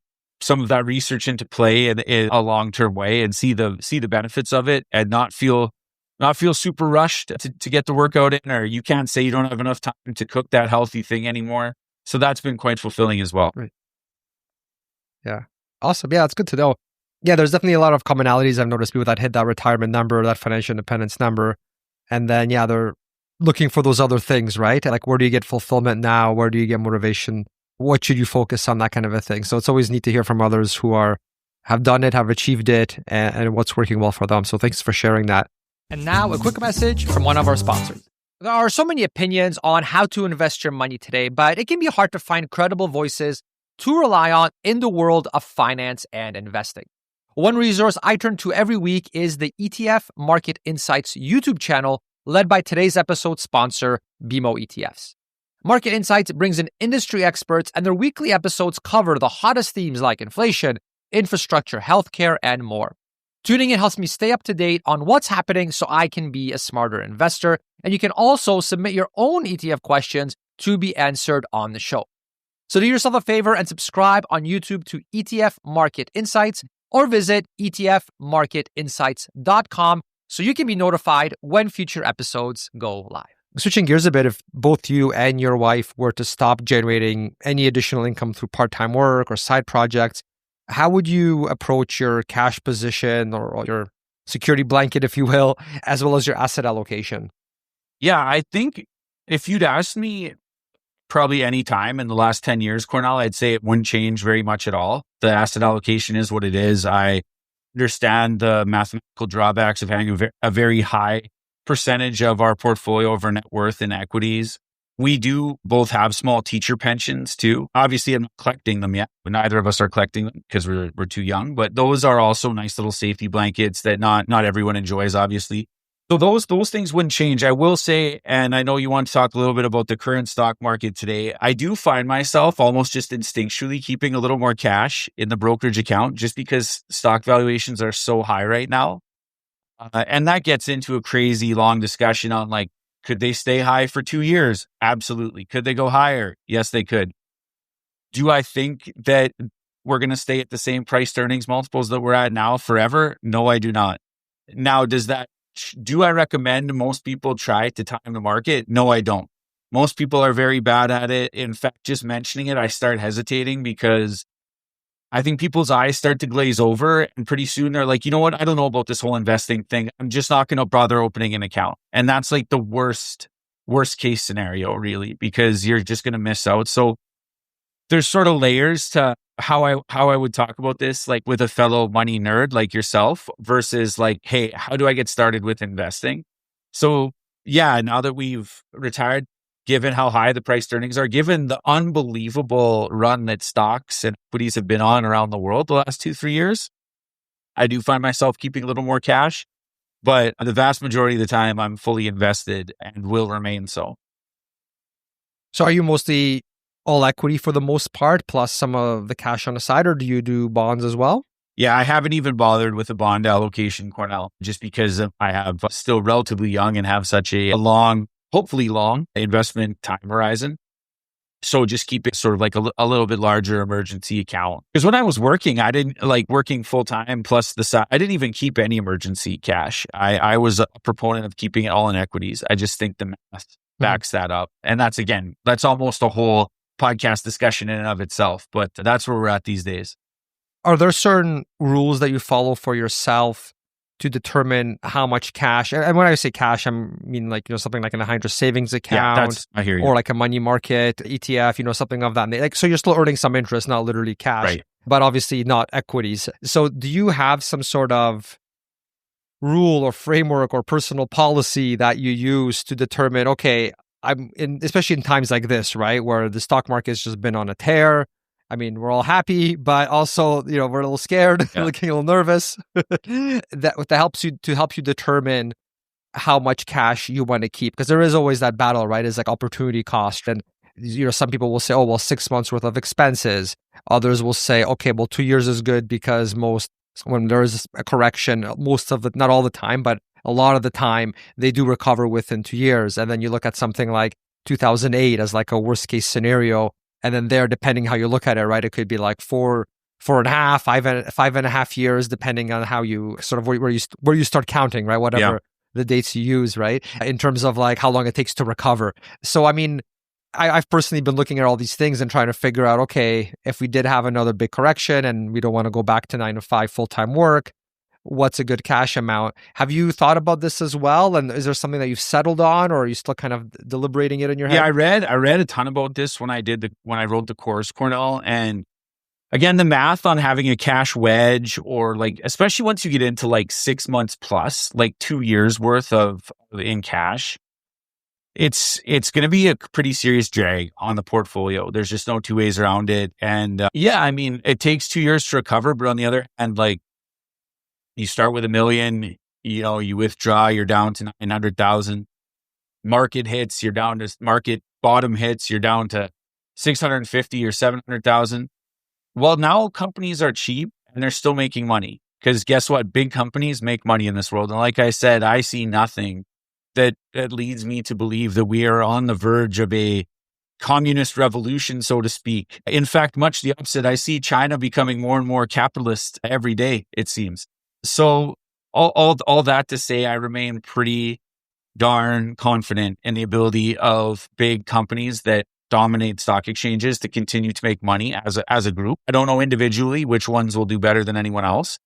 that research into play in a long-term way and see the benefits of it, and not feel super rushed to get the workout in, or you can't say you don't have enough time to cook that healthy thing anymore. So that's been quite fulfilling as well.
Right. Yeah. Awesome. Yeah, it's good to know. Yeah, there's definitely a lot of commonalities. I've noticed people that hit that retirement number, that financial independence number, and then, yeah, they're looking for those other things, right? Like, where do you get fulfillment now? Where do you get motivation? What should you focus on? That kind of a thing. So it's always neat to hear from others who have done it, have achieved it, and what's working well for them. So thanks for sharing that. And now a quick message from one of our sponsors. There are so many opinions on how to invest your money today, but it can be hard to find credible voices to rely on in the world of finance and investing. One resource I turn to every week is the ETF Market Insights YouTube channel, led by today's episode sponsor, BMO ETFs. Market Insights brings in industry experts, and their weekly episodes cover the hottest themes like inflation, infrastructure, healthcare, and more. Tuning in helps me stay up to date on what's happening so I can be a smarter investor. And you can also submit your own ETF questions to be answered on the show. So do yourself a favor and subscribe on YouTube to ETF Market Insights, or visit etfmarketinsights.com so you can be notified when future episodes go live. Switching gears a bit, if both you and your wife were to stop generating any additional income through part-time work or side projects, how would you approach your cash position or your security blanket, if you will, as well as your asset allocation?
Yeah, I think If you'd asked me probably any time in the last 10 years, Cornell, I'd say it wouldn't change very much at all. The asset allocation is what it is. I understand the mathematical drawbacks of having a very high percentage of our portfolio of our net worth in equities. We do both have small teacher pensions too. Obviously, I'm not collecting them yet, but neither of us are collecting them because we're too young. But those are also nice little safety blankets that not everyone enjoys, obviously. So those things wouldn't change. I will say, and I know you want to talk a little bit about the current stock market today. I do find myself almost just instinctually keeping a little more cash in the brokerage account just because stock valuations are so high right now. And that gets into a crazy long discussion on like, could they stay high for 2 years? Absolutely. Could they go higher? Yes, they could. Do I think that we're going to stay at the same price to earnings multiples that we're at now forever? No, I do not. Now, do I recommend most people try to time the market? No, I don't. Most people are very bad at it. In fact, just mentioning it, I start hesitating because I think people's eyes start to glaze over and pretty soon they're like, you know what? I don't know about this whole investing thing. I'm just not going to bother opening an account. And that's like the worst case scenario, really, because you're just going to miss out. So there's sort of layers to how I would talk about this, like with a fellow money nerd like yourself versus like, hey, how do I get started with investing? So yeah, now that we've retired, given how high the price earnings are, given the unbelievable run that stocks and equities have been on around the world the last 2-3 years, I do find myself keeping a little more cash, but the vast majority of the time I'm fully invested and will remain so.
So are you mostly all equity for the most part, plus some of the cash on the side, or do you do bonds as well?
Yeah, I haven't even bothered with a bond allocation, Cornell, just because I have still relatively young and have such a long, hopefully long investment time horizon. So just keep it sort of like a little bit larger emergency account. Because when I was working, I didn't like working full time plus the side. I didn't even keep any emergency cash. I was a proponent of keeping it all in equities. I just think the math backs that up. And that's almost a whole podcast discussion in and of itself. But that's where we're at these days.
Are there certain rules that you follow for yourself to determine how much cash? And when I say cash, I mean like, something like in a hydro savings account,
I hear you.
Or like a money market ETF, something of that. Like, so you're still earning some interest, not literally cash,
right,
but obviously not equities. So do you have some sort of rule or framework or personal policy that you use to determine, okay, especially in times like this, right, where the stock market's just been on a tear. I mean, we're all happy, but also, we're a little scared, looking a little nervous. that helps you determine how much cash you want to keep, because there is always that battle, right? It's like opportunity cost, and some people will say, oh, well, 6 months worth of expenses. Others will say, okay, well, 2 years is good because when there is a correction, not all the time, but a lot of the time, they do recover within 2 years. And then you look at something like 2008 as like a worst case scenario. And then there, depending how you look at it, right, it could be like 4.5, 5.5 years, depending on how you sort of where you start counting, right, whatever the dates you use, right, in terms of like how long it takes to recover. So, I mean, I've personally been looking at all these things and trying to figure out, okay, if we did have another big correction and we don't want to go back to 9 to 5 full-time work, what's a good cash amount? Have you thought about this as well? And is there something that you've settled on, or are you still kind of deliberating it in your head?
Yeah, I read a ton about this when I wrote the course, Cornell. And again, the math on having a cash wedge, or like, especially once you get into like 6 months plus, like 2 years worth of in cash, it's going to be a pretty serious drag on the portfolio. There's just no two ways around it. And I mean, it takes 2 years to recover, but on the other hand, like, you start with $1 million, you withdraw, you're down to 900,000. Market hits, you're down to market bottom hits, you're down to 650 or 700,000. Well, now companies are cheap and they're still making money, because guess what? Big companies make money in this world. And like I said, I see nothing that leads me to believe that we are on the verge of a communist revolution, so to speak. In fact, much the opposite. I see China becoming more and more capitalist every day, it seems. So all that to say, I remain pretty darn confident in the ability of big companies that dominate stock exchanges to continue to make money as a group. I don't know individually which ones will do better than anyone else,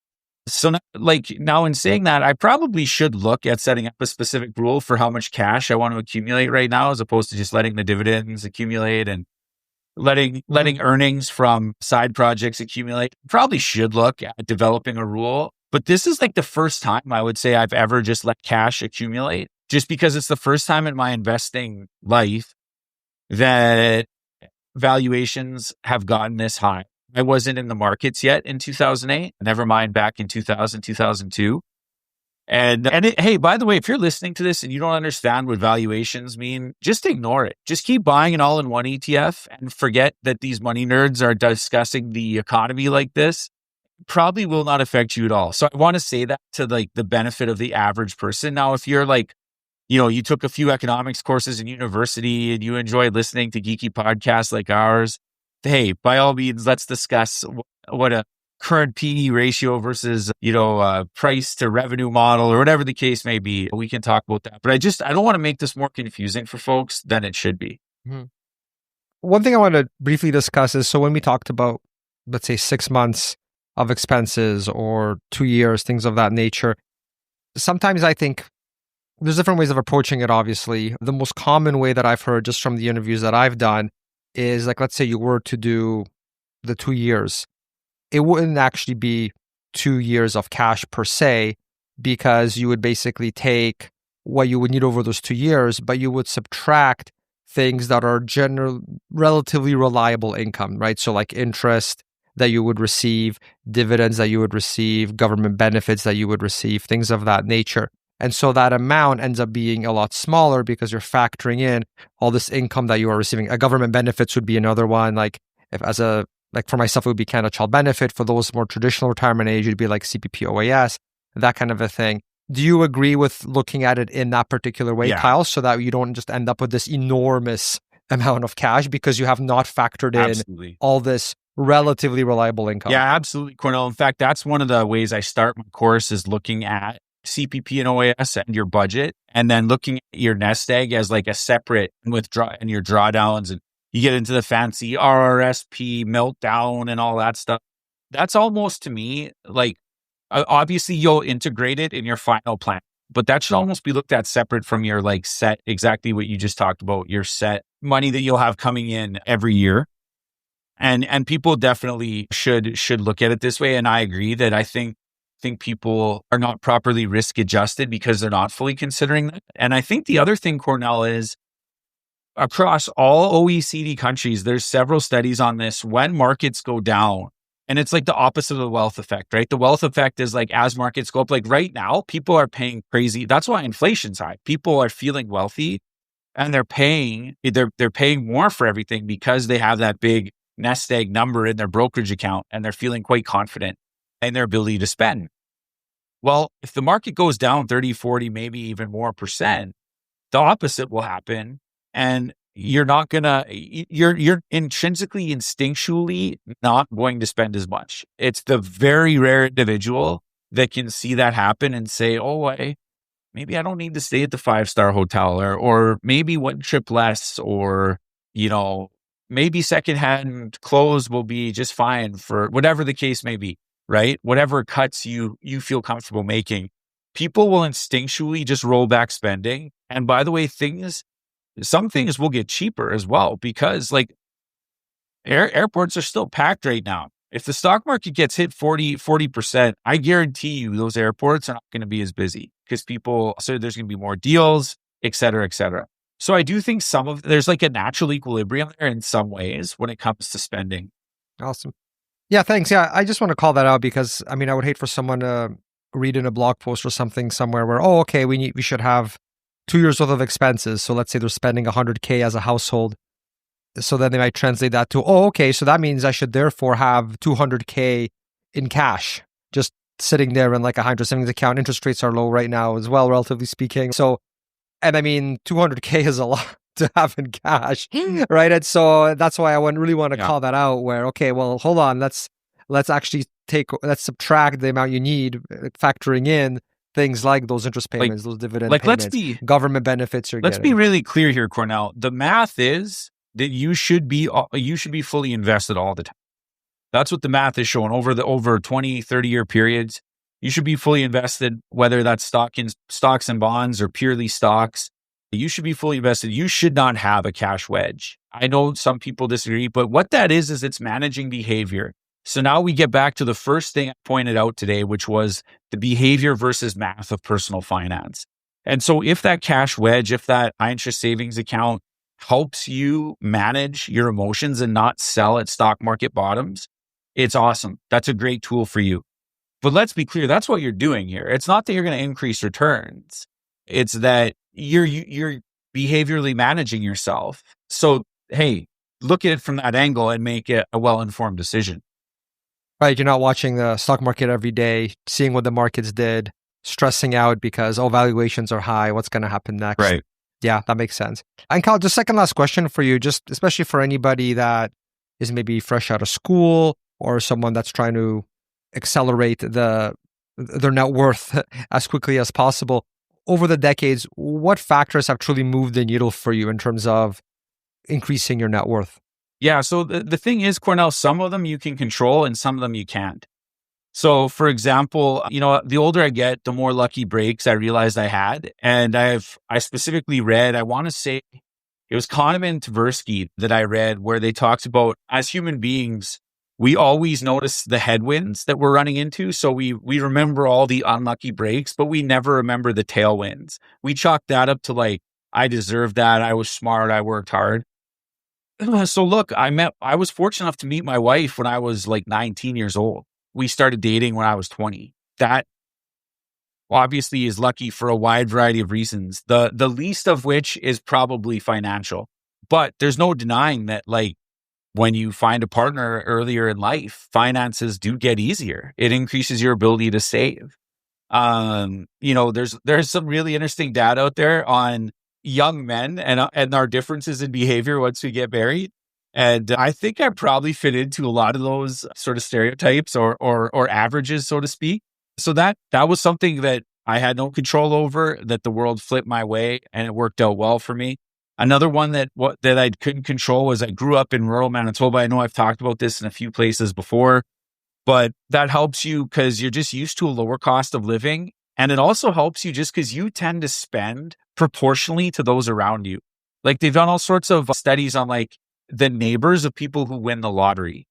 So now in saying that, I probably should look at setting up a specific rule for how much cash I want to accumulate right now, as opposed to just letting the dividends accumulate and letting earnings from side projects accumulate. Probably should look at developing a rule. But this is like the first time I would say I've ever just let cash accumulate, just because it's the first time in my investing life that valuations have gotten this high. I wasn't in the markets yet in 2008, never mind back in 2000, 2002. Hey, by the way, if you're listening to this and you don't understand what valuations mean, just ignore it. Just keep buying an all-in-one ETF and forget that these money nerds are discussing the economy like this. Probably will not affect you at all. So I want to say that to like the benefit of the average person. Now, if you're like, you took a few economics courses in university and you enjoy listening to geeky podcasts like ours, hey, by all means, let's discuss what a current PE ratio versus, price to revenue model or whatever the case may be. We can talk about that. But I don't want to make this more confusing for folks than it should be.
Mm-hmm. One thing I want to briefly discuss is, so when we talked about, let's say, 6 months of expenses or 2 years, things of that nature, sometimes I think there's different ways of approaching it, obviously. The most common way that I've heard just from the interviews that I've done is, like, let's say you were to do the 2 years. It wouldn't actually be 2 years of cash per se, because you would basically take what you would need over those 2 years, but you would subtract things that are relatively reliable income, right? So like interest that you would receive, dividends that you would receive, government benefits that you would receive, things of that nature. And so that amount ends up being a lot smaller because you're factoring in all this income that you are receiving. A government benefits would be another one. Like for myself, it would be Canada Child Benefit. For those more traditional retirement age, it'd be like CPP OAS, that kind of a thing. Do you agree with looking at it in that particular way, Kyle, so that you don't just end up with this enormous amount of cash because you have not factored in all this relatively reliable income?
Yeah, absolutely, Cornell. In fact, that's one of the ways I start my course, is looking at CPP and OAS and your budget, and then looking at your nest egg as like a separate withdraw and your drawdowns, and you get into the fancy RRSP meltdown and all that stuff. That's almost, to me, like, obviously you'll integrate it in your final plan, but that should almost be looked at separate from your like set, exactly what you just talked about, your set money that you'll have coming in every year. And people definitely should look at it this way. And I agree that I think people are not properly risk adjusted because they're not fully considering that. And I think the other thing, Cornell, is across all OECD countries, there's several studies on this. When markets go down, and it's like the opposite of the wealth effect, right? The wealth effect is like, as markets go up, like right now, people are paying crazy. That's why inflation's high. People are feeling wealthy and they're paying more for everything because they have that big nest egg number in their brokerage account and they're feeling quite confident in their ability to spend. Well, if the market goes down 30, 40, maybe even more %, the opposite will happen. And you're intrinsically, instinctually not going to spend as much. It's the very rare individual that can see that happen and say, oh, maybe I don't need to stay at the 5-star hotel, or maybe one trip less, or, maybe secondhand clothes will be just fine, for whatever the case may be, right? Whatever cuts you feel comfortable making. People will instinctually just roll back spending. And by the way, some things will get cheaper as well, because like airports are still packed right now. If the stock market gets hit 40%, I guarantee you those airports are not going to be as busy because so there's going to be more deals, et cetera, et cetera. So I do think there's like a natural equilibrium there in some ways when it comes to spending.
Awesome. Yeah, thanks. Yeah, I just want to call that out because, I would hate for someone to read in a blog post or something somewhere where, we should have 2 years worth of expenses. So let's say they're spending $100K as a household. So then they might translate that to, so that means I should therefore have $200K in cash, just sitting there in like a high interest savings account. Interest rates are low right now as well, relatively speaking. So, and $200K is a lot to have in cash, right? And so that's why I really want to call that out where, hold on, let's subtract the amount you need, factoring in things like those interest payments, those dividend payments, government benefits you're getting.
Let's be really clear here, Cornell. The math is that you should be fully invested all the time. That's what the math is showing over 20, 30-year periods. You should be fully invested, whether that's stocks and bonds or purely stocks. You should be fully invested. You should not have a cash wedge. I know some people disagree, but what that is it's managing behavior. So now we get back to the first thing I pointed out today, which was the behavior versus math of personal finance. And so if that cash wedge, if that high interest savings account helps you manage your emotions and not sell at stock market bottoms, it's awesome. That's a great tool for you. But let's be clear, that's what you're doing here. It's not that you're going to increase returns. It's that you're behaviorally managing yourself. So, hey, look at it from that angle and make it a well-informed decision.
Right. You're not watching the stock market every day, seeing what the markets did, stressing out because, valuations are high. What's going to happen next?
Right.
Yeah, that makes sense. And Kyle, just second last question for you, just especially for anybody that is maybe fresh out of school or someone that's trying to accelerate their net worth as quickly as possible. Over the decades, what factors have truly moved the needle for you in terms of increasing your net worth?
Yeah. So the thing is, Cornell, some of them you can control and some of them you can't. So for example, the older I get, the more lucky breaks I realized I had. And I specifically read, I want to say it was Kahneman and Tversky that I read, where they talked about, as human beings, we always notice the headwinds that we're running into. So we remember all the unlucky breaks, but we never remember the tailwinds. We chalk that up to like, I deserved that. I was smart. I worked hard. So look, I was fortunate enough to meet my wife when I was like 19 years old. We started dating when I was 20. That obviously is lucky for a wide variety of reasons. The least of which is probably financial. But there's no denying that, like, when you find a partner earlier in life, finances do get easier. It increases your ability to save. There's some really interesting data out there on young men and our differences in behavior once we get married. And I think I probably fit into a lot of those sort of stereotypes or averages, so to speak. So that was something that I had no control over, that the world flipped my way, and it worked out well for me. Another one that I couldn't control was I grew up in rural Manitoba. I know I've talked about this in a few places before, but that helps you because you're just used to a lower cost of living. And it also helps you just because you tend to spend proportionally to those around you. Like, they've done all sorts of studies on like the neighbors of people who win the lottery.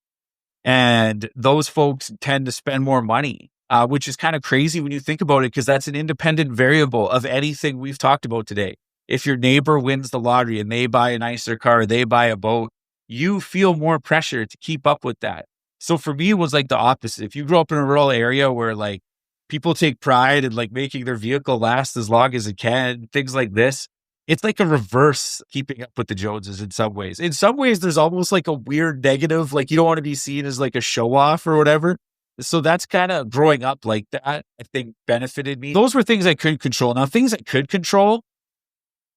And those folks tend to spend more money, which is kind of crazy when you think about it, because that's an independent variable of anything we've talked about today. If your neighbor wins the lottery and they buy a nicer car, they buy a boat, you feel more pressure to keep up with that. So for me, it was like the opposite. If you grow up in a rural area where like people take pride in like making their vehicle last as long as it can, things like this, it's like a reverse keeping up with the Joneses in some ways. In some ways, there's almost like a weird negative, like you don't want to be seen as like a show off or whatever. So that's kind of growing up like that, I think, benefited me. Those were things I couldn't control. Now, things I could control,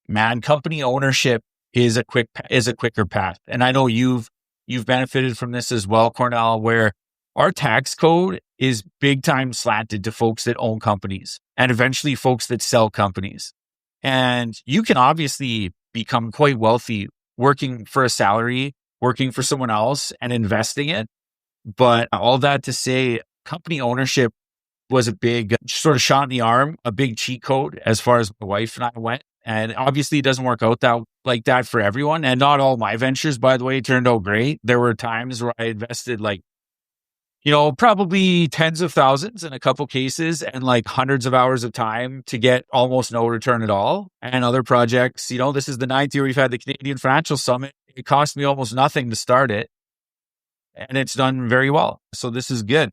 man, company ownership is a quicker path. And I know you've benefited from this as well, Cornell, where our tax code is big time slanted to folks that own companies and eventually folks that sell companies. And you can obviously become quite wealthy working for a salary, working for someone else and investing it. But all that to say, company ownership was a big sort of shot in the arm, a big cheat code as far as my wife and I went. And obviously it doesn't work out like that for everyone. And not all my ventures, by the way, turned out great. There were times where I invested like, probably tens of thousands in a couple cases and like hundreds of hours of time to get almost no return at all. And other projects, this is the 9th year we've had the Canadian Financial Summit. It cost me almost nothing to start it. And it's done very well. So this is good.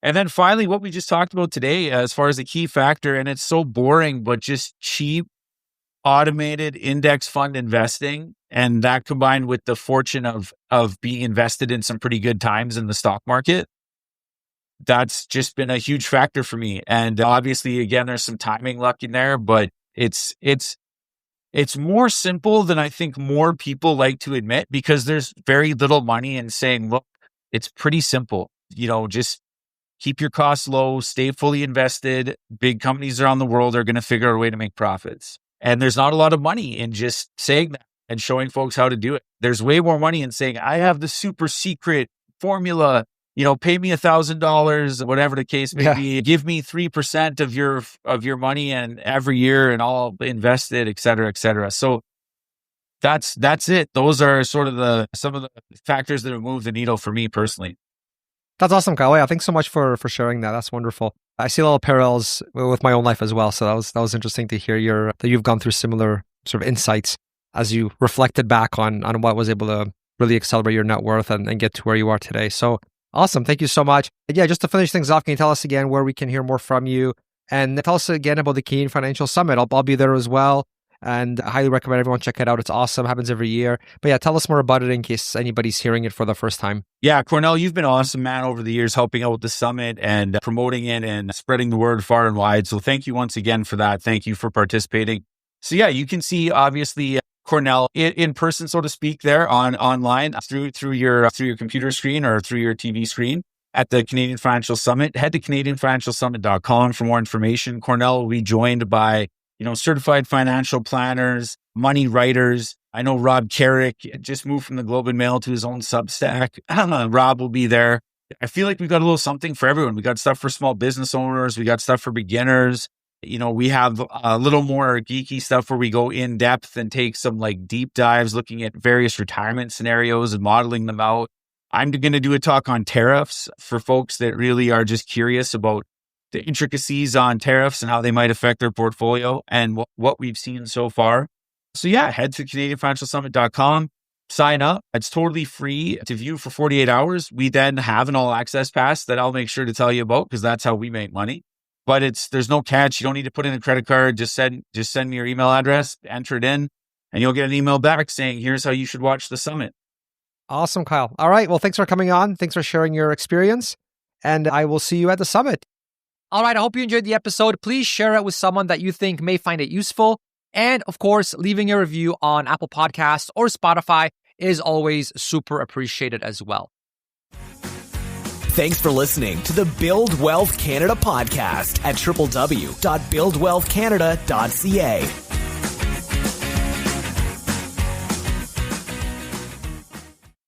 And then finally, what we just talked about today, as far as the key factor, and it's so boring, but just cheap, automated index fund investing. And that combined with the fortune of being invested in some pretty good times in the stock market, that's just been a huge factor for me. And obviously, again, there's some timing luck in there, but it's more simple than I think more people like to admit, because there's very little money in saying, look, it's pretty simple. Just keep your costs low, stay fully invested. Big companies around the world are going to figure out a way to make profits. And there's not a lot of money in just saying that and showing folks how to do it. There's way more money in saying, I have the super secret formula. pay me $1,000, whatever the case may be. Give me 3% of your money and every year, and I'll invest it, et cetera, et cetera. So that's it. Those are sort of some of the factors that have moved the needle for me personally.
That's awesome, Kyle. Yeah, thanks so much for sharing that. That's wonderful. I see a lot of parallels with my own life as well. So that was interesting to hear that you've gone through similar sort of insights as you reflected back on what was able to really accelerate your net worth and get to where you are today. So awesome. Thank you so much. And yeah, just to finish things off, can you tell us again where we can hear more from you? And tell us again about the Canadian Financial Summit. I'll be there as well. And I highly recommend everyone check it out. It's awesome. Happens every year. But yeah, tell us more about it in case anybody's hearing it for the first time.
Yeah, Cornell, you've been awesome, man, over the years, helping out with the summit and promoting it and spreading the word far and wide. So thank you once again for that. Thank you for participating. So yeah, you can see obviously Cornell in person, so to speak, there online through your computer screen or through your TV screen at the Canadian Financial Summit. Head to CanadianFinancialSummit.com for more information. Cornell will be joined by certified financial planners, money writers. I know Rob Carrick just moved from the Globe and Mail to his own Substack. Rob will be there. I feel like we've got a little something for everyone. We got stuff for small business owners. We got stuff for beginners. We have a little more geeky stuff where we go in depth and take some like deep dives looking at various retirement scenarios and modeling them out. I'm going to do a talk on tariffs for folks that really are just curious about the intricacies on tariffs and how they might affect their portfolio and what we've seen so far. So yeah, head to CanadianFinancialSummit.com, sign up. It's totally free to view for 48 hours. We then have an all access pass that I'll make sure to tell you about because that's how we make money. But there's no catch. You don't need to put in a credit card. Just send me your email address, enter it in, and you'll get an email back saying, here's how you should watch the summit.
Awesome, Kyle. All right. Well, thanks for coming on. Thanks for sharing your experience. And I will see you at the summit. All right, I hope you enjoyed the episode. Please share it with someone that you think may find it useful. And of course, leaving a review on Apple Podcasts or Spotify is always super appreciated as well.
Thanks for listening to the Build Wealth Canada podcast at www.buildwealthcanada.ca.